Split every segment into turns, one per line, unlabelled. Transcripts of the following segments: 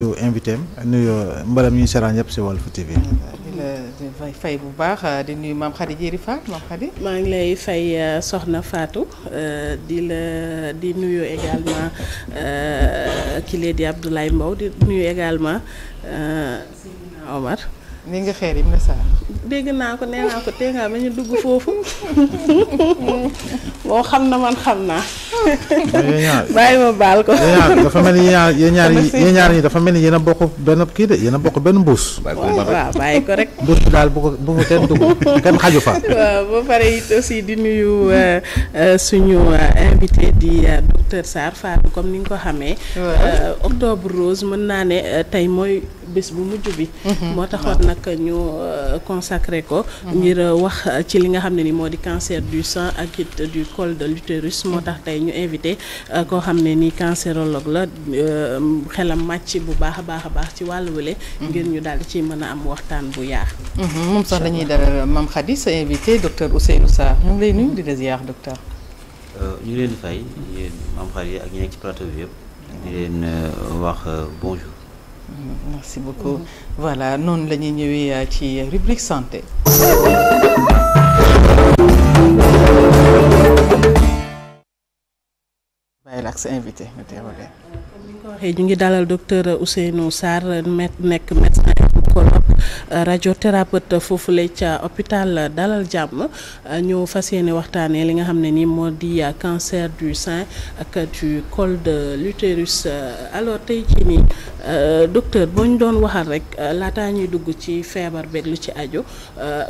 nuyu invité am nuyu mbalam ñuy seraan yëpp si Walf TV.
di la fay bu baax di nuyu maam Khady Diéry Fall maam Khady.
maa ngi lay fay soxna Fatou di nuyu également kile di Abdoulaye Mbow di nuyu également Seydina Omar.
ni nga xeer yi mu ne saa.
dégg naa ko nee naa ko tey nga ba ñu dugg foofu moo xam na man xam naa. bàyyi ma baal ko.
dafa mel ni yéen ñaar ñi dafa mel ni yéen a bokk benn kii de yéen a bokk benn mbuus.
waaw bàyyi ko rek.
mbuus bi daal bu ko kenn dugg kenn xaju fa.
waaw ba pare it aussi di nuyu suñu invité di docteur Sarr Fatou comme ni nga ko xamee. octobre rose mën naa ne tey mooy bés bu mujj bi. moo taxoon nag ñu consacré ko. ngir wax ci li nga xam ne ni moo di cancer du sein ak it du col de l'utérus moo tax tey ñu invité koo xam ne ni cancérologue la xelam màcc bu baax a baax ci wàllu wële ngir ñu daal di ci mën a am waxtaan bu yaar.
moom sax dañuy dalal Mame Khady sa invité docteur Ousseynou Sarr ñu ngi lay nuyu di la ziar docteur.
ñu leen di fay yéen Mame Khady ak ñi nekk ci plateau bi yëpp di leen wax bonjour.
Merci beaucoup voilà noonu la ñuy ñëwee ci rubrique santé. bàyyi la ak sa invité nga teewalee.
comme ni nga ko waxee ñu ngi dalal docteur Ousseynou Sarr nekk médecin oncologue radiothérapeute foofule ca hôpital Dalal Jàmm ñu fas yéene waxtaanee li nga xam ne ni moo di cancer du sein ak du col de l'utérus alors tey jii nii docteur boo ñu doon waxal rek laataa ñuy dugg ci feebar beeg lu ci aju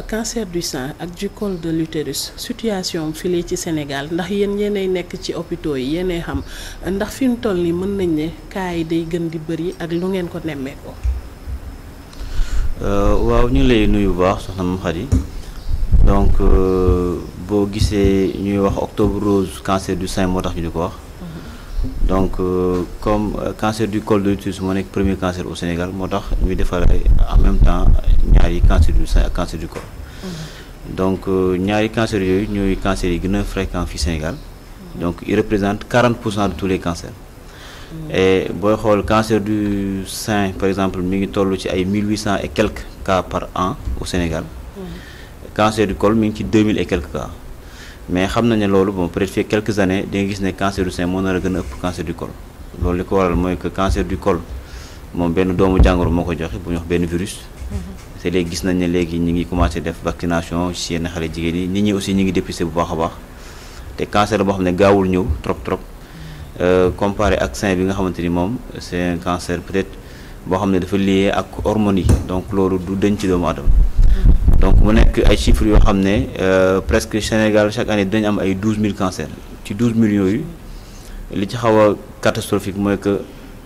cancer du sein ak du col de l'utérus situation fii ci Sénégal ndax yéenay nekk ci hôpitaux yi yéenay xam ndax fi mu toll nii mën nañ ne cas yi day gën di bëri ak lu ngeen ko nemmeekoo.
waaw ñu ngi lay nuyu bu baax soxna Mame Khady donc boo gisee ñuy wax octobre rose cancer du sein moo tax ñu di ko wax donc comme cancer du col de l'utérus moo nekk premier cancer au Sénégal moo tax ñuy defaree en même temps ñaari cancer du sein ak cancer du col donc ñaari cancer yooyu ñooy cancer yi gën a fréquent fii Sénégal donc il représente 40% de tous les cancers. Et booy xool cancer du sein par exemple mi ngi toll ci ay 1800 et quelques cas par an au Sénégal. Cancer du col mi ngi ci 2000 et quelques cas mais xam nañ ne loolu bon peut-être fii quelques années di nga gis ne cancer du sein moo nar a gën a ëpp cancer du col loolu li ko waral mooy que cancer du col moom benn doomu jàngoro moo ko joxe bu ñu wax benn virus. te léegi gis nañ ne léegi ñi ngi commencé def vaccination ci yenn xale jigéen yi nit ñi aussi ñi ngi dépisté bu baax a baax te cancer la boo xam ne gaawul ñëw trop. Comparé ak sein bi nga xamante ni moom c'est un cancer peut-être boo xam ne dafa lié ak hormones yi donc loolu du denc ci doomu aadama donc mu nekk ay chiffres yoo xam ne presque Sénégal chaque année dinañ am ay 12000 cancers ci 12000 yooyu li ci xaw a catastrophique mooy que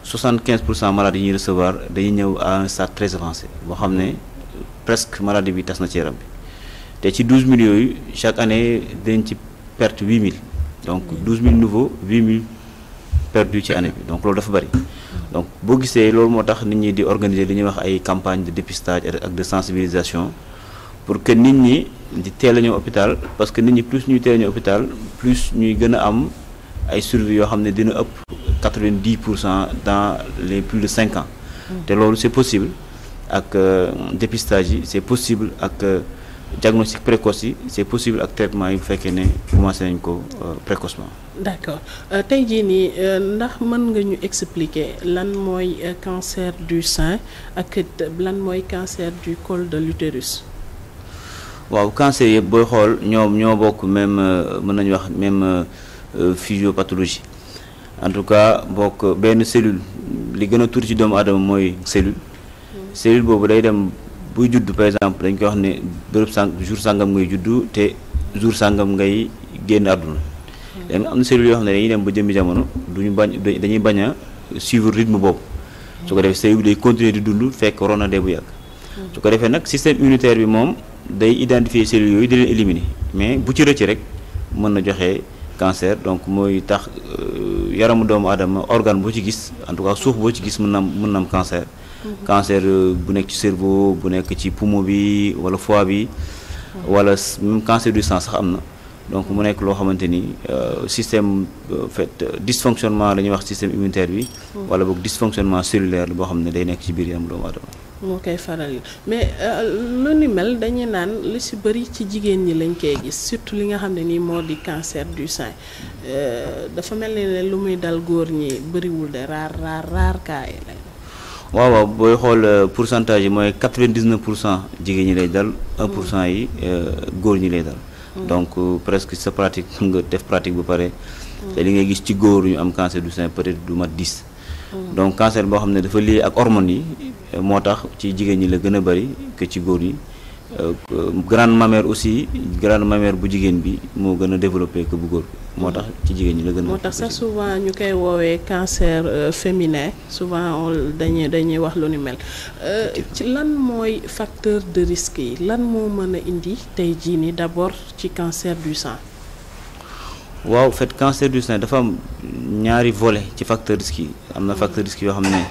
75% malades yi ñuy recevoir dañuy ñëw à un stade très avancé boo xam ne presque maladie bi tas na ci yaram bi te ci 12000 yooyu chaque année dañ ci perte 8000 donc 12000 nouveaux 8000 perdu ci année bi donc loolu dafa bari donc boo gisee loolu moo tax nit ñi di organiser li ñuy wax ay campagne de dépistage ak de sensibilisation pour que nit ñi di teel a ñëw hôpital parce que nit ñi plus ñuy teel a ñëw hôpital plus ñuy gën a am ay survie yoo xam ne dina ëpp 90% dans les plus de 5 ans te loolu c'est possible ak dépistage yi c'est possible ak diagnostic précoce yi c'est possible ak traitement yi bu fekkee ne commencé nañ ko précocement.
d'accord tey jii nii ndax mën nga ñu expliquer lan mooy cancer du sein ak lan mooy cancer du col de l'utérus.
waaw cancer yëpp booy xool ñoo bokk même mën nañu wax même physiopathologie en tout cas bokk benn cellule li gën a tuuti ci doomu aadama mooy cellule boobu day dem. buy judd par exemple dañ koy wax ne jour sàngam ngay juddu te jour sàngam ngay génn àdduna léegi am na cellules yoo xam ne dañuy dem ba jëmmi jamono dañuy bañ a suivre rythme boobu su ko defee cellule bi day continuer di dund fekk waroon na dee bu yàgg su ko defee nag système immunitaire bi moom day identifier cellules yooyu di leen éliminer mais bu ci rëcc rek mën na joxe cancer donc mooy tax yaramu doomu aadama organe boo ci gis en tout cas suuf boo ci gis mën na am cancer cancer bu nekk ci cerveau bu nekk ci poumon bi wala foie bi wala même cancer du sang sax am na donc mu nekk loo xamante ni système fait dysfonctionnement la ñuy wax système immunitaire bi. wala boog dysfonctionnement cellulaire la boo xam ne day nekk ci biir yaram doomu aadama.
moo koy faral mais lu ni mel dañuy naan li ci bëri ci jigéen ñi lañ koy gis surtout li nga xam ne nii moo di cancer du sein dafa mel ne lu muy dal góor ñi bëriwul de rare cas yi lay.
waaw booy xool pourcentage yi mooy 99% jigéen ñi lay dal 1% yi góor ñi lay dal. donc presque sa pratique nga def pratique bu pare. te li ngay gis ci góor ñu am cancer du sein peut-être du mat 10. donc cancer boo xam ne dafa lié ak hormones yi moo tax ci jigéen ñi la gën a bari que ci góor yi grande mammaire aussi grande mammaire bu jigéen bi moo gën a développé que bu góor bi moo tax ci jigéen ñi la gën a.
moo tax sax souvent ñu koy woowee cancer féminin souvent dañuy wax lu ni mel ci lan mooy facteur de risque yi lan moo mën a indi tey jii nii d'abord ci cancer du sein.
waaw en fait cancer du sein dafa am ñaari volet ci facteur risque yi am na facteur risque yoo xam ne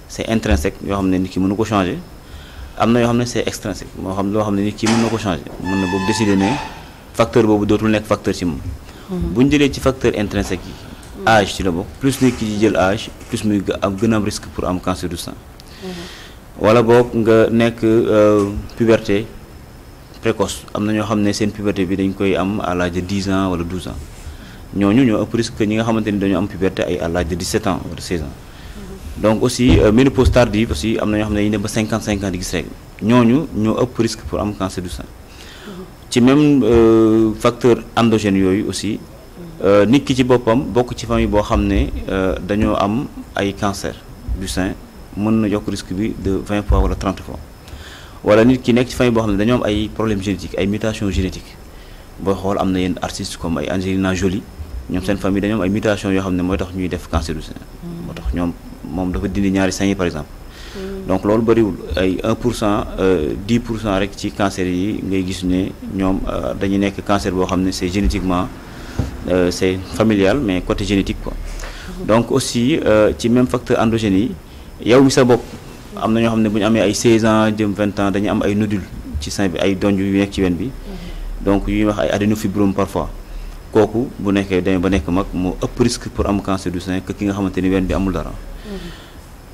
c'est intrinsèque yoo xam ne nit ki mënu ko changer am na yoo xam ne c'est extrinsèque moo xam loo xam ne nit ki mën na ko changer mën na boobu décider ne facteur boobu dootul nekk facteur ci moom. bu ñu jëlee ci facteur intrinsèque yi. âge ci la bokk plus nit ki di jël âge plus muy gën a am risque pour am cancer du sein. wala boog nga nekk puberté précoce am na ñoo xam ne seen puberté bi dañ koy am à l'âge de 10 ans wala 12 ans. ñooñu ñoo ëpp risque ñi nga xamante ni dañoo am puberté ay à l'âge de 17 ans wala 16 ans donc aussi ménopause tardive aussi am na ñoo xam ne dañuy dem ba 55 ans di gis règle ñooñu ñoo ëpp risque pour am cancer du sein ci même facteur endogène yooyu aussi nit ki ci boppam bokk ci famille boo xam ne dañoo am ay cancer du sein mën na yokk risque bi de 20 fois wala 30 fois wala nit ki nekk ci famille boo xam ne dañoo am ay problèmes génétiques ay mutations génétiques booy xool am na yenn artistes comme ay Angelina Jolie ñoom seen famille dañoo am ay mutations yoo xam ne mooy tax ñuy def cancer du sein moo tax moom dafa dindi ñaari sein yi par exemple donc loolu bëriwul ay 1% 10% rek ci cancer yi ngay gis ne ñoom dañuy nekk cancer boo xam ne c'est génétiquement c'est familial mais côté génétique quoi donc aussi ci même facteur endogène yi yow mi sa bopp am na ñoo xam ne bu ñu amee ay 16 ans jëm 20 ans dañuy am ay nodules ci sein bi ay donj yu nekk ci wen bi donc yu ñuy wax ay adénofibrome parfois kooku bu nekkee demee ba nekk mag moo ëpp risque pour am cancer du sein que ki nga xamante ni wen bi amul dara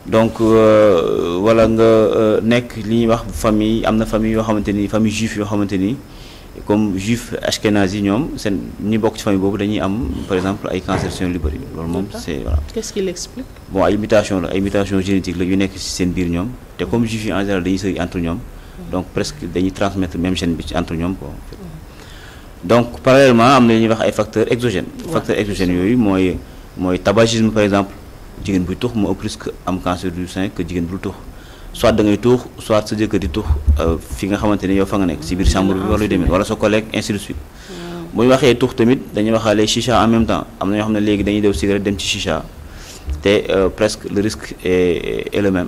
donc wala nga nekk li ñuy wax famille am na famille yoo xamante ni famille juif yoo xamante ni comme juif ashkénazi ñoom seen ñi bokk ci famille boobu dañuy am par exemple ay cancer du sein lu bëri loolu moom c'est voilà.
Qu'est-ce qu'il explique?
Bon ay mutation la ay mutation génétique la yu nekk ci seen biir ñoom te comme juif yi en général dañuy sëy entre ñoom donc presque dañuy transmettre même gène bi ci entre ñoom quoi. donc parallèlement am na li ñuy wax ay facteurs exogènes. facteurs exogènes yooyu mooy tabagisme par exemple jigéen buy tux moo ëpp risque am cancer du sein que jigéen bul tux soit da ngay tux soit sa jëkkër di tux fi nga xamante ne yow fa nga nekk ci biir chambre bi wala yu demee wala sa collègue ainsi de suite. bu ñu waxee tux tamit dañuy waxaale chicha en même temps am na ñoo xam ne léegi dañuy def cigarette dem ci chicha te presque le risque est le même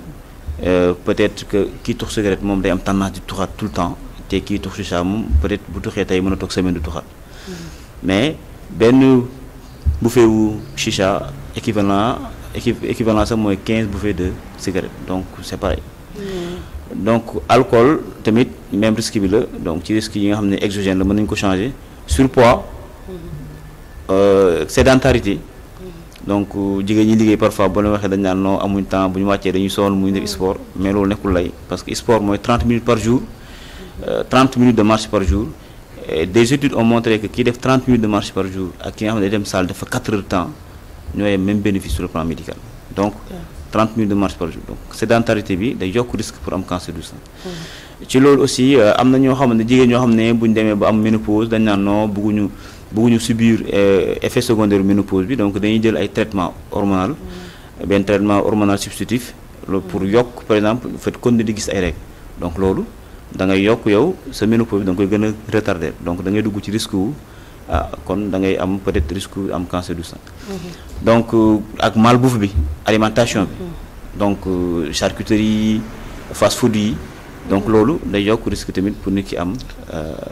peut-être que kii tux cigarette moom day am tendance di tuxaat tout le temps. te kii tux chicha moom peut-être bu tuxee tey mën a toog semaine du tuxaat mais benn bouffée wu chicha équivalent sax mooy 15 bouffées de cigarette donc c'est pareil donc alcool tamit même risque bi la donc ci risque yi nga xam ne exogène la mën nañu ko changer surpoids sédentarité donc jigéen ñi liggéey parfois boo leen waxee dañ naan non amuñ temps bu ñu wàccee dañuy sonn muy def sport mais loolu nekkul lay parce que sport mooy 30 minutes par jour 30 minutes de marche par jour et des études ont montré que kii def 30 minutes de marche par jour ak ki nga xam ne dem salle dafa 4 heures de temps ñoo yem même bénéfice sur le plan médical donc 30 minutes de marche par jour donc sédentarité bi day yokk risque pour am cancer du sein ci loolu aussi am na ñoo xam ne jigéen ñoo xam ne bu ñu demee ba am ménopause dañ naan non bëgguñu subir effet secondaire ménopause bi donc dañuy jël ay traitement hormonal benn traitement hormonal substitutif loolu pour yokk par exemple fait continuer di gis ay règles donc loolu da ngay yokk yow sa ménopause bi da nga koy gën a retarder donc da ngay dugg ci risque wu kon da ngay am peut-être risque am cancer du sein donc ak malbouffe bi alimentation bi donc charcuterie fast food yi donc loolu day yokk risque tamit pour nit ki am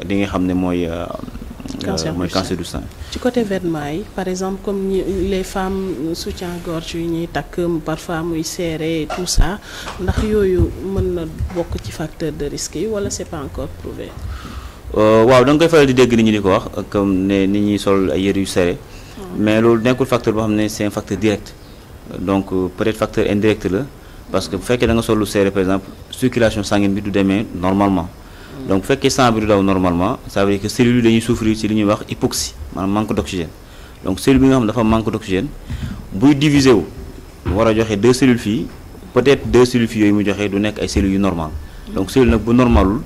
li nga xam ne mooy cancer du sein.
ci côté vêtements yi par exemple comme les femmes soutien-gorge yu ñuy takk parfois muy serré et tout ça ndax yooyu mën na bokk ci facteur de risque yi wala c'est pas encore prouvé.
waaw da nga koy faral di dégg nit ñi di ko wax comme ne nit ñi sol ay yëre yu serré mais loolu nekkul facteur boo xam ne c'est un facteur direct donc peut-être facteur indirect la parce que bu fekkee da nga sol lu serré par exemple circulation sanguine bi du demee normalement donc bu fekkee sang bi du daw normalement ça veut dire que cellules yi dañuy souffrir ci li ñuy wax hypoxie maanaam manque d'oxygène donc cellule bi nga xam ne dafa manque d'oxygène buy diviser wu war a joxe 2 cellules fii peut-être 2 cellules fii yooyu mu joxe du nekk ay cellules yu normal donc cellule nag bu normalul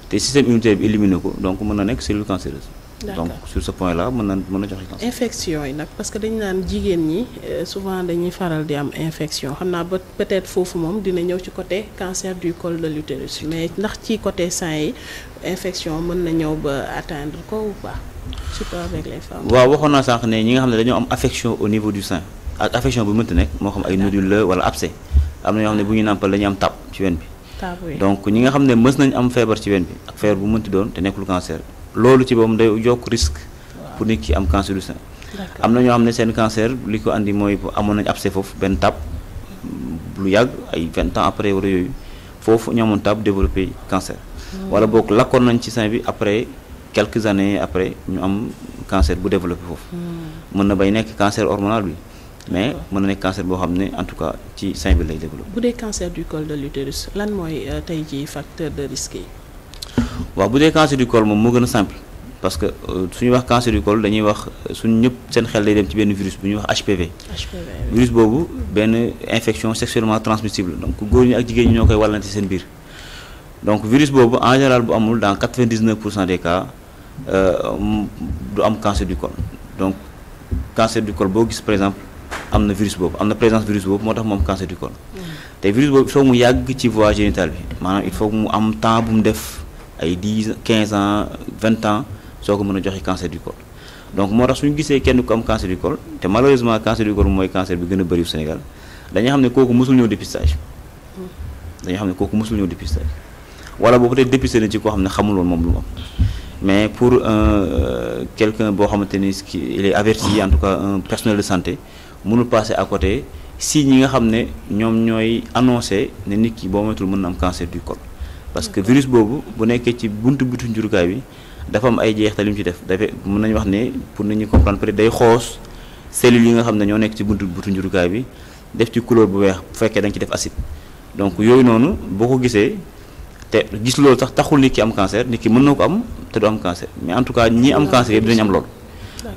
te système immunitaire bi éliminé ko donc mën na nekk cellule cancéreuse.
D'accord.
Donc sur ce point là mën na joxe cancer.
infection yi nag parce que dañu naan jigéen ñi souvent dañuy faral di am infection xam naa ba peut-être foofu moom dina ñëw ci côté cancer du col de l'utérus mais ndax ci côté sein yi infection mën na ñëw ba atteindre ko ou pas surtout avec les femmes.
waaw waxoon naa sànq ne ñi nga xam ne dañoo am affection au niveau du sein ak affection bu mënti nekk moo xam ay nodule la wala abcès am na ñoo xam ne bu ñu nàmpal dañuy am tab ci wen bi. donc ñi nga xam ne mës nañ am feebar ci wen bi ak feebar bu mënti doon te nekkul cancer loolu ci boppam day yokk risque pour nit ki am cancer du sein. am na ñoo xam ne seen cancer li ko andi mooy amoon nañ abcès foofu benn tab lu yàgg ay 20 ans après wala yooyu foofu ñu amoon tab développé cancer. wala boog lakkoon nañ ci sein bi après quelques années après ñu am cancer bu développé foofu. mën na bay nekk cancer hormonal bi. mais mën na nekk cancer boo xam ne en tout cas ci sein bi lay développé.
bu dee cancer du col de l'utérus lan mooy tey jii facteur de risque yi.
waaw bu dee cancer du col moom moo gën a simple parce que suñuy wax cancer du col dañuy wax suñu ñëpp seen xel day dem ci benn virus bu ñuy wax HPV. virus boobu benn infection sexuellement transmissible donc góor ñi ak jigéen ñi ñoo koy wàllante seen biir donc virus boobu en général bu amul dans 99% des cas du am cancer du col donc cancer du col boo gis par exemple. am na virus boobu am na présence virus boobu moo tax mu am cancer du col te virus boobu il faut mu yàgg ci voie génitale bi maanaam il faut mu am temps bu mu def ay 10 15 ans 20 ans soo ko mën a joxe cancer du col donc moo tax suñu gisee kenn ku am cancer du col te malheureusement cancer du col mooy cancer bi gën a bëri Sénégal dañuy xam ne kooku mësul ñëw dépistage wala boobu peut-être dépisté na ci koo xam ne xamul woon moom lu mu am mais pour quelqu'un boo xamante ni il est averti en tout cas un personnel de santé mënul passer à côté si ñi nga xam ne ñoom ñooy annoncé ne nit ki boo moytul mën na am cancer du col parce que virus boobu bu nekkee ci buntu njurukaay bi dafa am ay jeexital yu mu ci def dafay mën nañu wax ne pour nit ñi comprendre peut-être day xoos cellules yi nga xam ne ñoo nekk ci buntu njurukaay bi def ci couleur bu weex bu fekkee da nga ci def acide donc yooyu noonu boo ko gisee te gis loolu sax taxul nit ki am cancer nit ki mën na ko am te du am cancer mais en tout cas ñi am cancer yëpp dinañ am loolu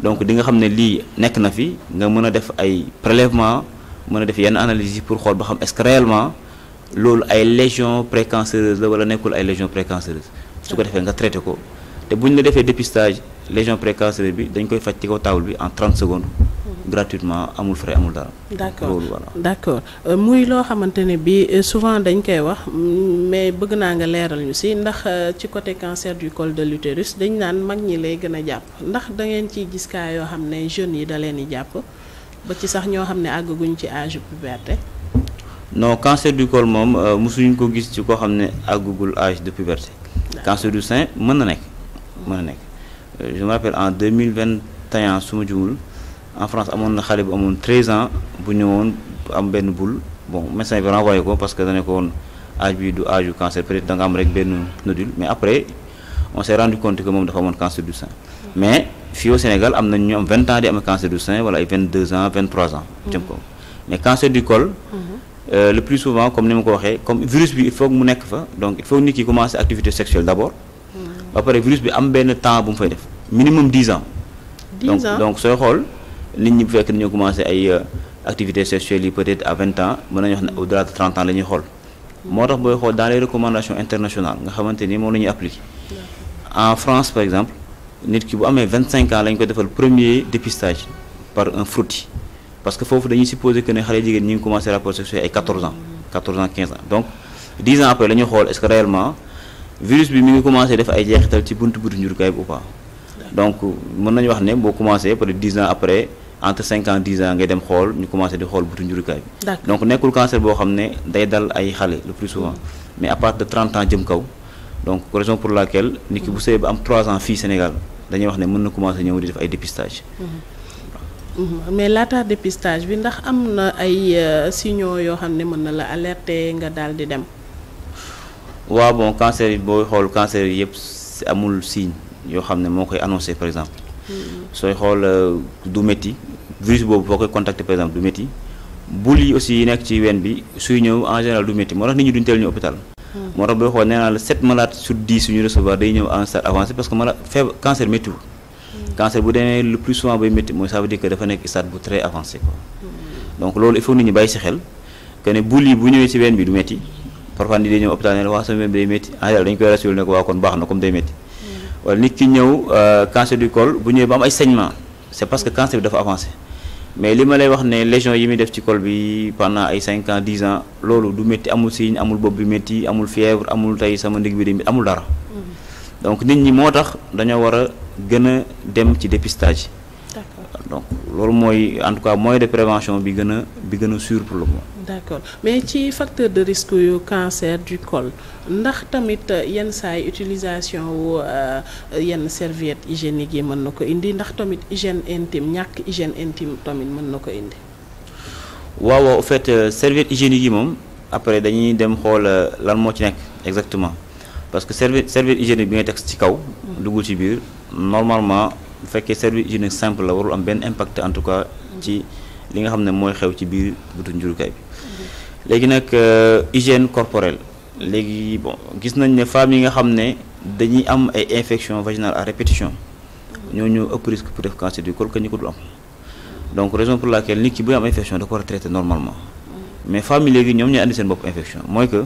donc di nga xam ne lii nekk na fi nga mën a def ay prélèvement mën a def yenn analyse yi pour xool ba xam est-ce que réellement loolu ay lésions précancéreuses la wala nekkul ay lésions précancéreuses su ko defee nga traité ko te bu ñu la defee dépistage lésion précancéreuse bi dañ koy faj ci kaw table bi en 30 secondes gratuitement amul frais amul dara.
d'accord
loolu voilà.
d'accord muy loo xamante ne bi souvent dañ koy wax mais bëgg naa nga leeral ñu si ndax ci côté cancer du col de l'utérus dañ naan mag ñi lay gën a jàpp ndax da ngeen ciy gis cas yoo xam ne jeunes yi da leen di jàpp ba ci sax ñoo xam ne àggaguñ ci âge puberté.
non cancer du col moom mosuñu ko gis ci koo xam ne àggagul âge de puberté. cancer du sein mën na nekk. Je me rappelle en 2021 su ma jumul en France amoon na xale bu amoon 13 ans bu ñëwoon am benn boule bon médecin bi renvoyé ko parce que da ne ko woon âge bi du âge du cancer peut-être da nga am rek benn nodule mais après on s'est rendu compte que moom dafa amoon cancer du sein mais fii au Sénégal am nañ ñu am 20 ans di am cancer du sein wala ay 22 ans 23 ans jëm ko mais cancer du col le plus souvent comme ni ma ko waxee comme virus bi il faut que mu nekk fa donc il faut nit ki commencer activité sexuelle d'abord ba pare virus bi am benn temps bu mu fay def minimum 10 ans.
10 ans
donc sooy xool nit ñi bu fekk dañoo commencé ay activités sexuelles yi peut-être à 20 ans mën nañu wax ne au-delà de 30 ans la ñuy xool. moo tax booy xool dans les recommandations internationales nga xamante ni moom la ñuy appliquer. en France par exemple nit ki bu amee 25 ans la ñu ko defal premier dépistage par un frottis parce que foofu dañuy supposer que ne xale jigéen ñi ngi commencé rapport sexuel ay 14 ans 15 ans donc 10 ans après la ñuy xool est-ce que réellement. virus bi mi ngi commencé def ay jeexital ci buntu njurukaay bi ou pas donc mën nañu wax ne boo commencé peut-être 10 ans après entre 5 ans 10 ans ngay dem xool ñu commencé di xool buntu njurukaay bi. donc nekkul cancer boo xam ne day dal ay xale le plus souvent mais à partir de 30 ans jëm kaw donc raison pour laquelle nit ki bu sëy ba am 3 ans fii Sénégal dañuy wax ne mën na commencé ñëw di def ay dépistage.
mais laata dépistage bi ndax am na ay signaux yoo xam ne mën na la alerter nga daal di dem.
waaw bon cancer yi booy xool cancer yi yëpp amul signe yoo xam ne moo koy annoncé par exemple sooy xool du métti virus boobu boo koy contacter par exemple du métti bul yi aussi yi nekk ci ween bi suy ñëw en général du métti moo tax nit ñi duñ teel ñu hôpital moo tax booy xool nee naa la 7 malades sur 10 yu ñu recevoir day ñëw à un stade avancé parce que malade feebar cancer méttiwul cancer bu demee le plus souvent bay métti mooy ça veut dire que dafa nekk stade bu très avancé quoi donc loolu il faut nit ñi bàyyi si xel que ne bul yi bu ñëwee ci ween bi du métti parfois nit day ñëw hôpital ne la waa sama ween bi day métti en général dañu koy rassuré ne ko waa kon baax na comme day métti wala nit ki ñëw cancer du col bu ñëwee ba am ay saignement c'est parce que cancer bi dafa avancé mais li ma lay wax ne lésion yi muy def ci col bi pendant ay 5 ans 10 ans loolu du métti amul signe amul bopp bi métti amul fièvre amul tey sama ndig bi di amul dara donc nit ñi moo tax dañoo war a gën a dem ci dépistage donc loolu mooy en tout cas moyen de prévention bi gën a sûr pour le moment.
d'accord mais ci facteur de risque yu cancer du col ndax tamit yenn saay utilisation wu yenn serviette hygiénique yi mën na ko indi ndax tamit hygiène intime ñàkk hygiène intime tamit mën na ko indi.
waaw en fait serviette hygiénique yi moom après dañuy dem xool lan moo ci nekk exactement parce que serviette hygiénique bi ngay teg ci kaw. duggul ci biir normalement bu fekkee serviette hygiénique simple la warul am benn impact en tout cas ci li nga xam ne mooy xew ci biir butu njurukaay bi. léegi nag hygiène corporelle léegi bon gis nañ ne femmes yi nga xam ne dañuy am ay infections vaginales à répétition ñooñu ëpp risque pour def cancer du col que ñi ko dul am donc raison pour laquelle nit ki bu am infection da ko war a traiter normalement mais femmes yi léegi ñoom ñooy andi seen bopp infection mooy que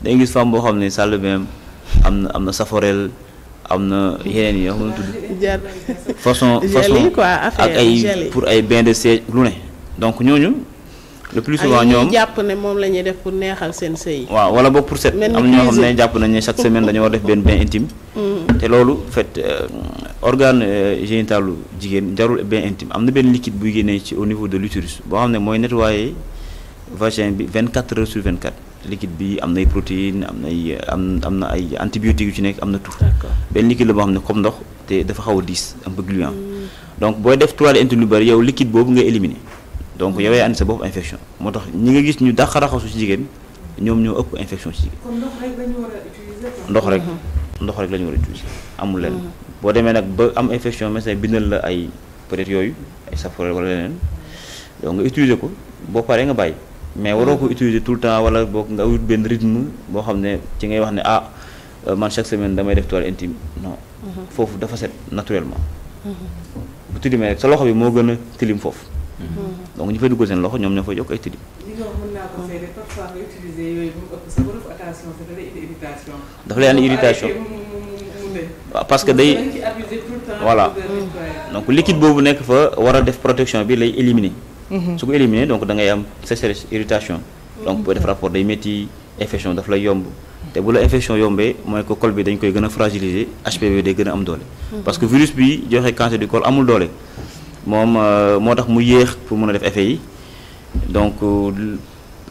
dañuy gis femme boo xam ne salle de bain am na saforel am na yeneen yi yoo xam ne tudd façon ak ay pour ay bain de siège lu ne donc ñooñu le plus souvent ñoom
jàpp ne moom la ñuy def pour neexal seen sëy.
waaw wala boog pour set am na ñoo xam ne jàpp nañ ne chaque semaine dañoo war def benn bain intime te loolu en fait organe génitalu jigéen jarul bain intime am na benn liquide buy génnee ci au niveau de l'utérus boo xam ne mooy nettoyer vagin bi 24 heures sur 24 liquide bi am nay protéines am na ay antibiotiques yu ci nekk am na tout benn liquide la boo xam ne comme ndox te dafa xaw a diis un peu gluant donc booy def toilette intime lu bari yow liquide boobu ngay éliminer donc yow yaa andi sa bopp infection moo tax ñi nga gis ñu dàq raxasu ci jigéen ñoom ñoo ëpp infection ci jigéen.
kon ndox rek la ñu war a utiliser.
ndox rek la ñu war a utiliser amul lenn boo demee nag ba am infection médecin bindal la ay peut-être yooyu ay saforel wala leneen donc nga utiliser ko boo paree nga bàyyi mais waroo ko utiliser tout le temps wala boo nga wut benn rythme boo xam ne ci ngay wax ne man chaque semaine damay def toilette intime non. foofu dafa set naturellement. bu tilimee rek sa loxo bi moo gën a tilim foofu. donc ñu fay duggal seen loxo ñoom ñoo fay yokk ay tilim.
li nga wax mën naa ko seede parfois nga utiliser yooyu ba mu ëpp sa bopp attention ça lay indi irritation.
dafa lay andi irritation waaw parce que day voilà donc liquide boobu nekk fa war a def protection bi lay éliminer. su ko éliminer donc da ngay am sécheresse irritation. donc booy def rapport day métti infection daf lay yomb. te bu la infection yombee mooy que col bi dañ koy gën a fragiliser HPV day gën a am doole. parce que virus bi joxe cancer du col amul doole. moom moo tax mu yéex pour mën a def effet yi donc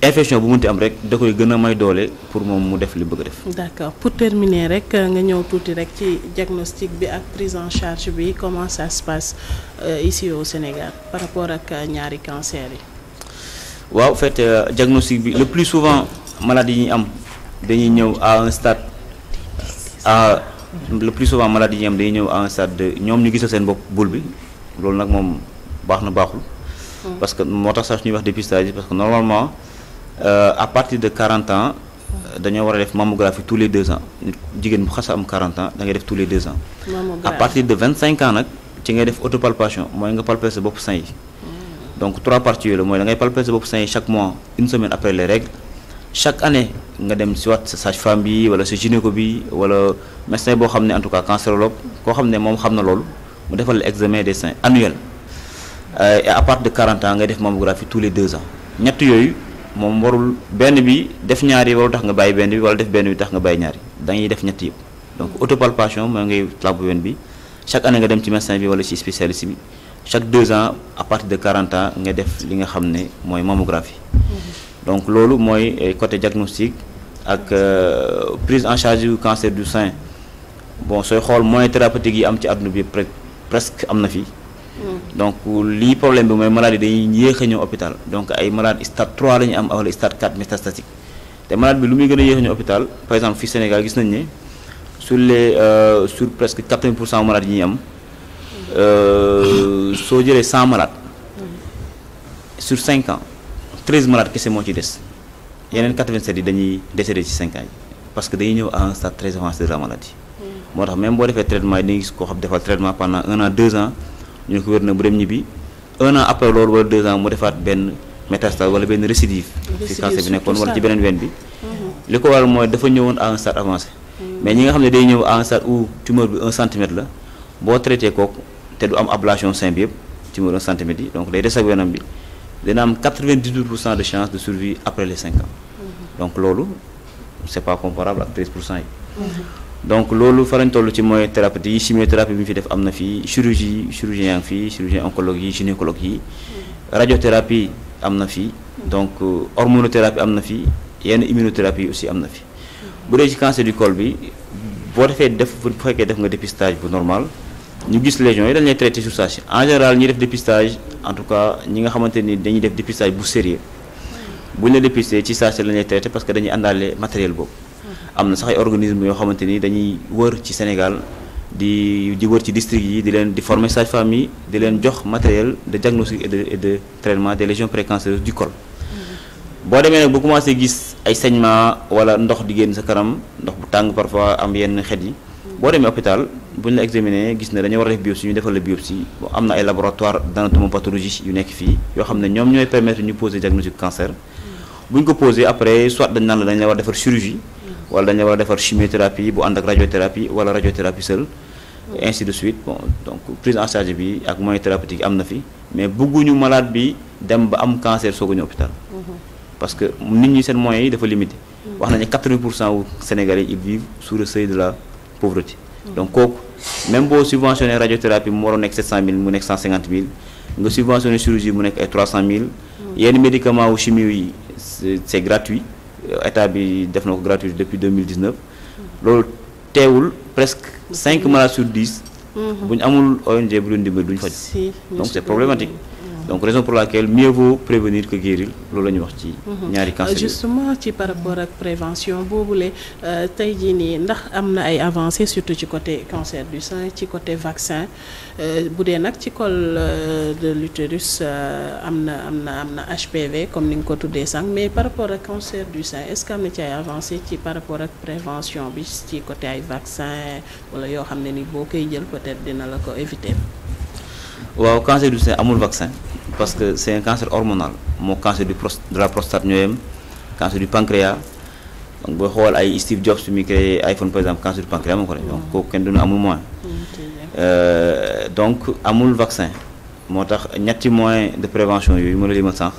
infection bu mënti am rek da koy gën a may doole pour moom mu def li bëgg a def.
d'accord pour terminer rek nga ñëw tuuti rek ci diagnostic bi ak prise en charge bi comment ça se passe ici au Sénégal par rapport ak ñaari cancer yi.
waaw en fait diagnostic bi le plus souvent malade yi ñuy am dañuy ñëw à un stade le plus souvent malade yi ñuy am dañuy ñëw à un stade de ñoom ñu gisal seen bopp boule bi. loolu nag moom baax na baaxul parce que moo tax sax ñuy wax dépistage parce que normalement à partir de 40 ans dañoo war a def mammographie tous les 2 ans jigéen bu xas a am 40 ans da ngay def tous les 2 ans à partir de 25 ans nag ci ngay def autopalpation mooy nga palper sa bopp sein yi donc 3 parties yooyu la mooy da ngay palper sa bopp sein yi chaque mois une semaine après les règles chaque année nga dem si waat sa sage-femme bi wala sa gynéco bi wala médecin boo xam ne en tout cas cancérologue koo xam ne moom xam na loolu mu defal l'examen des seins annuel et à partir de 40 ans ngay def mammographie tous les 2 ans ñett yooyu moom warul benn bi def ñaari warul tax nga bàyyi benn bi wala def benn bi tax nga bàyyi ñaari dañuy def ñett yëpp donc autopalpation mooy ngay làmb wen bi chaque année nga dem ci médecin bi wala ci spécialiste bi chaque 2 ans à partir de 40 ans nga def li nga xam ne mooy mammographie donc loolu mooy côté diagnostic ak prise en charge du cancer du sein bon sooy xool moyens thérapeutiques yi am ci àdduna bi presque am na fi donc lii problème bi mooy maladie dañuy yéex a ñëw hôpital donc ay malade stade 3 la ñu am wala stade 4 métastatique te malade bi lu muy gën a yéex a ñëw hôpital par exemple fii Sénégal gis nañ ne sur presque 80% malades yi ñuy am soo jëlee 100 malades sur 5 ans 13 malades kese moo ci des yeneen 87 yi dañuy décédé ci 5 ans yi parce que dañuy ñëw à un stade très avancé de la maladie. moo tax même boo defee traitement yi dañuy gis koo xam defal traitement pendant 1 an 2 ans ñu ne ko wér na bu dem ñibbi 1 an après loolu wala 2 ans mu defaat benn métastase wala benn récidive ci cancer bi nekkoon wala ci beneen veine bi. li ko waral mooy dafa ñëwoon à un stade avancé. mais ñi nga xam ne day ñëw à un stade où tumeur bi 1 centimètre la boo traité kooku te du am ablation sein bi yëpp tumeur 1 centimètre yi donc day des ak wenam bi dina am 98% de chance de survie après les 5 ans. donc loolu c'est pas comparable ak 13% yi. donc loolu fa lañ toll ci moyens thérapeutiques yi chimiothérapie bi ñu fi def am na fii chirurgie yaa ngi fii chirurgien oncologue yi gynécologue yi radiothérapie am na fii donc hormonothérapie am na fii yenn immunothérapie yi aussi am na fi bu dee ci cancer du col bi boo defee bu fekkee def nga dépistage bu normal ñu gis lésions yi dañ lay traité sur ça en général ñi def dépistage en tout cas ñi nga xamante ni dañuy def dépistage bu sérieux bu ñu la dépisté ci saa si lañ lay traité parce que dañuy àndaale matériel boobu. am na sax ay organismes yoo xamante ni dañuy wër ci Sénégal di wër ci district yi di leen di former sage-femme yi di leen jox matériel de diagnostic et de traitement des lésions précancéreuses du col. boo demee nag bu commencé gis ay saignement wala ndox di génn sa kanam ndox bu tàng parfois am yenn xet yi boo demee hôpital bu ñu la examiner gis ne dañoo war a def biopsie ñu defal la biopsie bon am na ay laboratoire d'anatomopathologie yu nekk fii yoo xam ne ñoom ñooy permettre ñu poser diagnostic cancer bu ñu ko poser après soit dañ naan la dañ la war a defar chirurgie wala dañ la war a defar chimiothérapie bu ànd ak radiothérapie wala radiothérapie seule ainsi de suite bon donc prise en charge bi ak moyen thérapeutique am na fi mais bëgguñu malade bi dem ba am cancer soog a ñëw hôpital parce que nit ñi seen moyens yi dafa limité wax nañu 80% wu Sénégalais ils vivent sous le seuil de la pauvreté donc kooku même boo subventionné radiothérapie mu waroon nekk 700 000 mu nekk 150 000 nga subventionné chirurgie mu nekk ay 300 000 yenn médicaments wu chimio yi c'est gratuit état bi def na ko gratuit depuis 2019 loolu teewul presque 5 malades sur 10 bu ñu amul ONG bu leen dimbali duñu faj donc c'est problématique donc raison pour laquelle mieux vaut prévenir que guérir loolu la ñuy wax ci ñaari cancer
justement ci par rapport ak prévention boobule tey jii nii ndax am na ay avancées surtout ci côté cancer du sein ci côté vaccin bu dee nag ci col de l'utérus am na HPV comme ni nga ko tuddee sànq mais par rapport ak cancer du sein est-ce que am na ci ay avancées ci par rapport ak prévention bi ci côté ay vaccin wala yoo xam ne ni boo koy jël peut-être dina la ko éviter.
waaw cancer du sein amul vaccin parce que c'est un cancer hormonal moo cancer de la prostate ñoo yem cancer du pancréas donc booy xool ay Steve Jobs bi muy créé iPhone par exemple cancer du pancréas moo ko rek donc kooku kenn duñu amul moyen donc amul vaccin moo tax ñetti moyens de prévention yooyu ma la limal sànq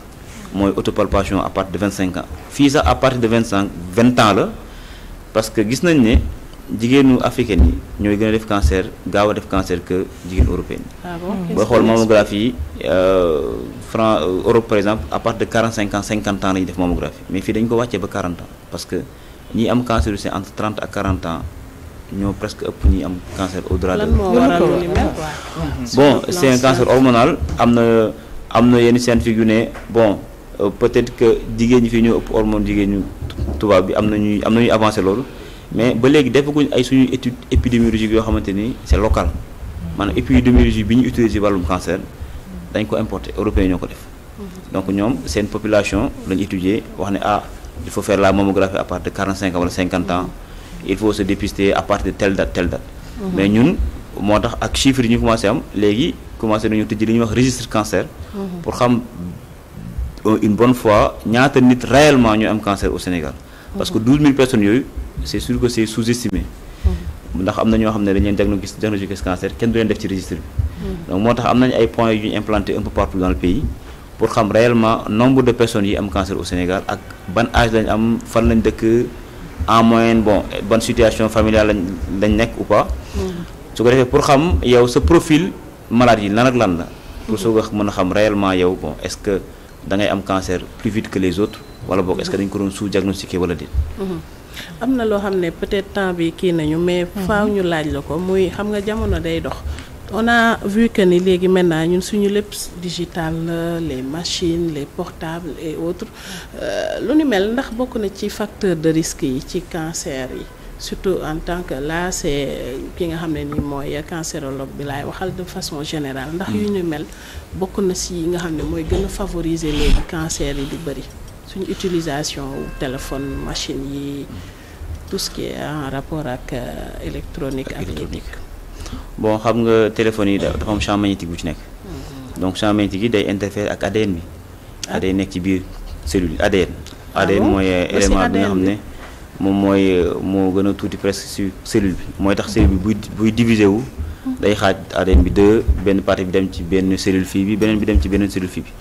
mooy autopalpation à partir de 25 ans fii sax à partir de 20 ans la parce que gis nañ ne jigéenu africaine yi ñooy gën a def cancer gaaw a def cancer que jigéen européenne yi booy xool mammographie Europe par exemple à partir de 45 ans 50 ans la ñuy def mammographie mais fii dañu ko wàccee ba 40 ans parce que ñi am cancer du sein entre 30 ak 40 ans ñoo presque ëpp ñi am cancer au-delà de bon c'est un cancer hormonal am na yenn scientifique yu ne bon peut-être que jigéen ñi fii ñoo ëpp hormone jigéen ñu tubaab bi am na ñuy avancé loolu mais ba léegi defaguñ ay suñuy étude épidémiologique yoo xamante ni c'est local maanaam épidémiologie bi ñu utiliser wàllum cancer dañ ko importer européens ñoo ko def donc ñoom seen population lañu étudier wax ne il faut faire la mammographie à partir de 45 ans wala 50 ans il faut se dépister à partir de telle date mais ñun moo tax ak chiffres yi ñu commencé am léegi commencé nañu tëj li ñuy wax registre cancer pour xam une bonne fois ñaata nit réellement ñoo am cancer au Sénégal parce que 12 000 personnes yooyu c'est sûr que c'est sous-estimé ndax am na ñoo xam ne dañ leen diagnostiqué cancer kenn du leen def ci registre bi donc moo tax am nañu ay points yu ñu implanté un peu partout dans le pays pour xam réellement nombre de personnes yi am cancer au Sénégal ak ban âge lañ am fan lañ dëkk en moyenne bon bonne situation familiale lañ nekk ou pas su ko defee pour xam yow sa profil maladie yi lan ak lan la pour soo ko mën a xam réellement yow bon est-ce que da ngay am cancer plus vite que les autres wala boog est-ce que dañ ko doon sous-diagnostiqué wala déet
am na loo xam ne peut-être temps bi kii nañu mais faaw ñu laaj la ko muy xam nga jamono day dox on a vu que ni léegi maintenant ñun suñu lépp digital les machines les portables et autres lu ni mel ndax bokk na ci facteur de risque yi ci cancer yi surtout en tant que là c'est ki nga xam ne nii mooy cancérologue bi laay waxal de façon générale ndax yu ñu mel bokk na si yi nga xam ne mooy gën a favoriser léegi cancer yi di bëri suñu utilisation téléphone machine yi tout ce qui est en rapport ak électronique ak électrique.
Bon xam nga téléphone yi dafa am champ magnétique bu ci nekk donc champ magnétique yi day interférer ak ADN bi ADN nekk ci biir cellule yi ADN mooy élément bi nga xam ne moom mooy moo gën a tuuti presque ci cellule bi mooy tax cellule bi buy diviser wu day xaaj ADN bi benn partie bi dem ci benn cellule fii bi beneen bi dem ci beneen cellule fii bi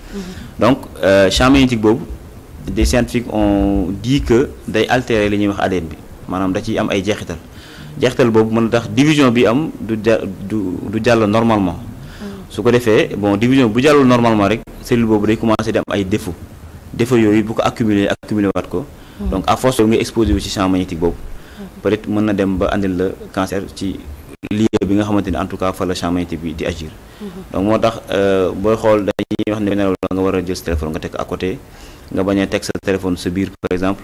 donc champ magnétique boobu des scientifiques ont dit que day altérer li ñuy wax ADN bi maanaam da ciy am ay jeexital boobu mën na tax division bi am du jàll normalement su ko defee bon division bu jàllul normalement rek cellule boobu day commencer di am ay défauts yooyu bu ko accumuler waat ko donc à force nga exposé wu ci champ magnétique boobu peut-être mën na dem ba andil la cancer ci lieu bi nga xamante ni en tout cas fa la champ magnétique bi di agir donc moo tax booy xool dañuy wax ne nelaw la nga war a jël sa téléphone nga teg à côté nga bañ a teg sa téléphone sa biir par exemple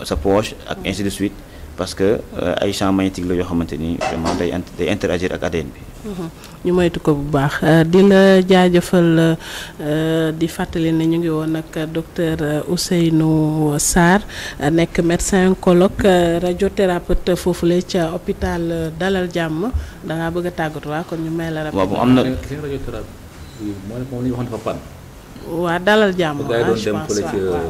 sa poche ak ainsi de suite parce que ay champ magnétique la yoo xamante ni vraiment day interagir ak ADN bi.
ñu moytu ko bu baax di la jaajëfal di fàttali ne ñu ngi woon ak docteur Ousseynou Sarr nekk médecin oncologue radiothérapeute foofule ca hôpital Dalal Jàmm da ngaa bëgg a tàggatu waa kon ñu may la.
waaw bu am na
radiothérapie moom la ñu waxoon dafa pan.
waa Dalal Jàmm.
je pense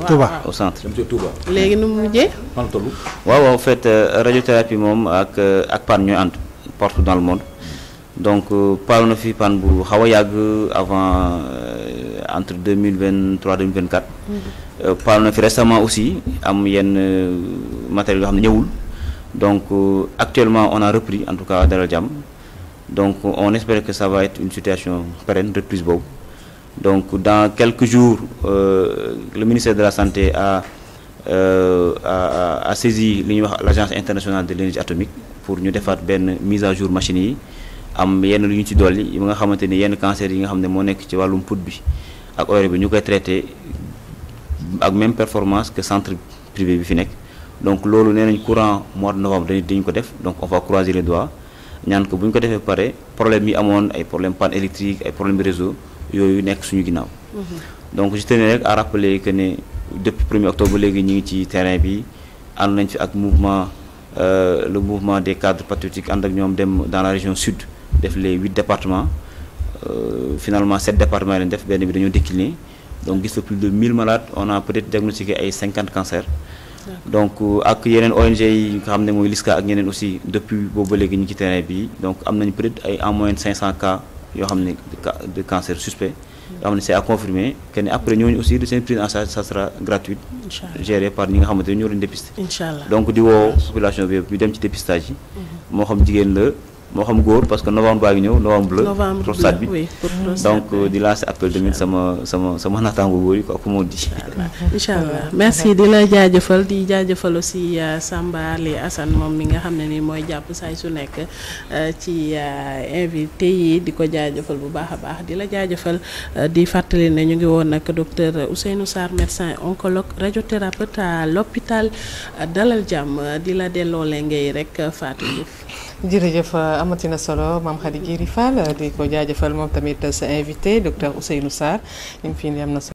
Touba
au centre.
dem ci Touba.
léegi nu mu mujjee.
fan toll.
waaw en fait radiothérapie moom ak pan ñooy ànd partout dans le monde donc pan na fi pan bu xaw a yàgg avant entre 2023 2024. pan na fi récemment aussi am yenn matériel yoo xam ne ñëwul donc actuellement on a repris en tout cas Dalal Jàmm donc on espère que ça va être une situation pérenne reprise boobu. Donc dans quelques jours le ministère de la Santé a saisi li ñuy wax l'Agence internationale de l'énergie atomique pour ñu defaat benn mise à jour machines yi am yenn lu ñu ci dolli yi nga xamante ni yenn cancer yi nga xam ne moo nekk ci wàllum pout bi ak oreille bi ñu koy traité ak même performance que centre privé bi fi nekk donc loolu nee nañ courant mois de novembre dañu ko def donc on va croiser les doigts ñaan ko bu ñu ko defee pare problème yi amoon ay problème panne électrique ay problème réseau yooyu nekk suñu ginnaaw. donc je tenais rek à rappeler que ne depuis 1er octobre léegi ñu ngi ci terrain bi ànd nañ fi ak le mouvement des cadres patriotiques ànd ak ñoom dem dans la région sud def les 8 départements finalement 7 départements lañ def benn bi dañoo décliné donc gis fa plus de 1000 malades on a peut-être diagnostiqué ay 50 cancers. donc ak yeneen ONG yi nga xam ne mooy LISCA ak ñeneen aussi depuis boobu ba léegi ñu ngi ci terrain bi donc am nañ peut-être ay en moyenne 500 cas. yoo xam ne de cancer suspect yoo xam ne c'est à confirmer que ne après ñooñu aussi de seen prise en charge ça sera gratuite gérée par ñi nga xamante ne ñoo leen dépister donc di woo population bi yëpp ñu dem ci dépistage yi moo xam jigéen la moo xam góor parce que novembre baa ngi ñëw novembre bleu prostate bi donc di lancer appel tamit sama naataango góor yi quoi comme on dit
inchallah merci di la jaajëfal di jaajëfal aussi Samba Ali Assane moom mi nga xam ne ni mooy jàpp saay su nekk ci invité yi di ko jaajëfal bu baax a baax di la jaajëfal di fàttali ne ñu ngi woon nag docteur Ousseynou Sarr médecin oncologue radiothérapeute à l'hôpital Dalal Jàmm di la delloo le ngay rek Fatou Diouf.
jërëjëf amatina solo Mame Khady Diéry Fall di ko jaajëfal moom tamit sa invité docteur Ousseynou Sarr li mu fi indi am na solo